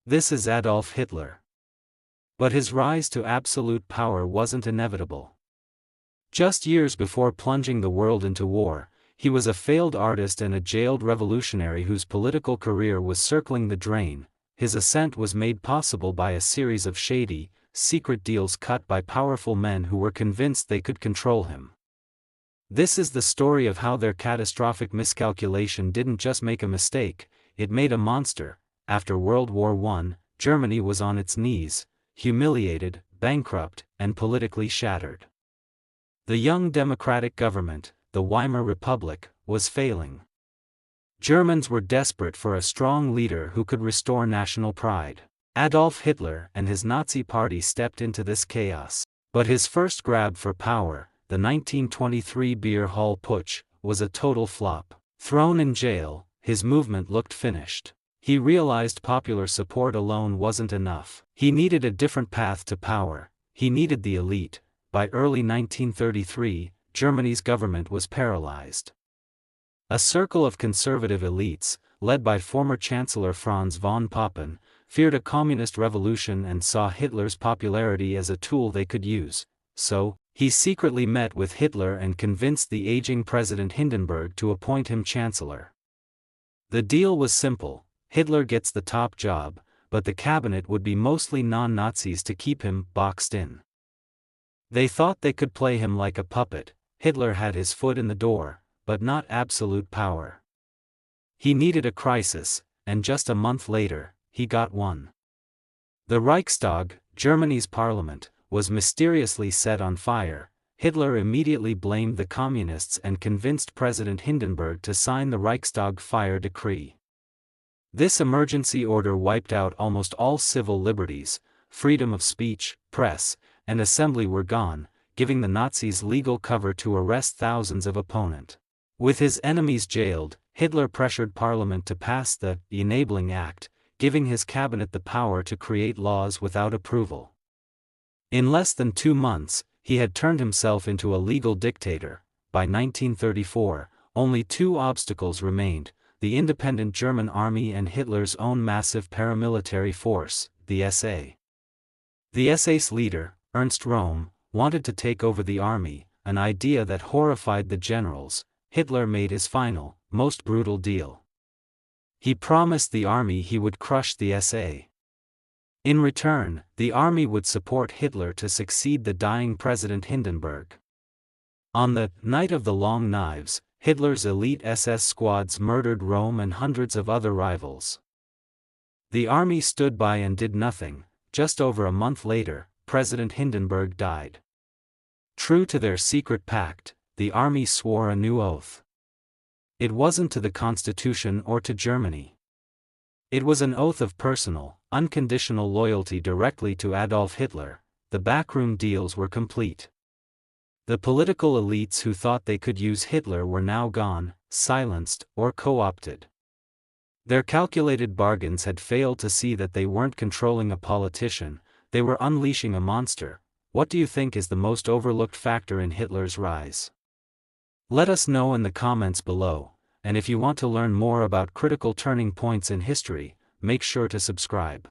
This is Adolf Hitler. But his rise to absolute power wasn't inevitable. Just years before plunging the world into war, he was a failed artist and a jailed revolutionary whose political career was circling the drain. His ascent was made possible by a series of shady, secret deals cut by powerful men who were convinced they could control him. This is the story of how their catastrophic miscalculation didn't just make a mistake, it made a monster. After World War I, Germany was on its knees, humiliated, bankrupt, and politically shattered. The young democratic government, the Weimar Republic, was failing. Germans were desperate for a strong leader who could restore national pride. Adolf Hitler and his Nazi party stepped into this chaos. But his first grab for power, the 1923 Beer Hall Putsch, was a total flop. Thrown in jail, his movement looked finished. He realized popular support alone wasn't enough. He needed a different path to power. He needed the elite. By early 1933, Germany's government was paralyzed. A circle of conservative elites, led by former Chancellor Franz von Papen, feared a communist revolution and saw Hitler's popularity as a tool they could use. So, he secretly met with Hitler and convinced the aging President Hindenburg to appoint him Chancellor. The deal was simple. Hitler gets the top job, but the cabinet would be mostly non-Nazis to keep him boxed in. They thought they could play him like a puppet. Hitler had his foot in the door, but not absolute power. He needed a crisis, and just a month later, he got one. The Reichstag, Germany's parliament, was mysteriously set on fire. Hitler immediately blamed the communists and convinced President Hindenburg to sign the Reichstag fire decree. This emergency order wiped out almost all civil liberties. Freedom of speech, press, and assembly were gone, giving the Nazis legal cover to arrest thousands of opponents. With his enemies jailed, Hitler pressured Parliament to pass the Enabling Act, giving his cabinet the power to create laws without approval. In less than 2 months, he had turned himself into a legal dictator. By 1934, only 2 obstacles remained: the independent German army and Hitler's own massive paramilitary force, the SA. The SA's leader, Ernst Röhm, wanted to take over the army, an idea that horrified the generals. Hitler made his final, most brutal deal. He promised the army he would crush the SA. In return, the army would support Hitler to succeed the dying President Hindenburg. On the Night of the Long Knives, Hitler's elite SS squads murdered Röhm and hundreds of other rivals. The army stood by and did nothing. Just over a month later, President Hindenburg died. True to their secret pact, the army swore a new oath. It wasn't to the Constitution or to Germany. It was an oath of personal, unconditional loyalty directly to Adolf Hitler. The backroom deals were complete. The political elites who thought they could use Hitler were now gone, silenced, or co-opted. Their calculated bargains had failed to see that they weren't controlling a politician, they were unleashing a monster. What do you think is the most overlooked factor in Hitler's rise? Let us know in the comments below, and if you want to learn more about critical turning points in history, make sure to subscribe.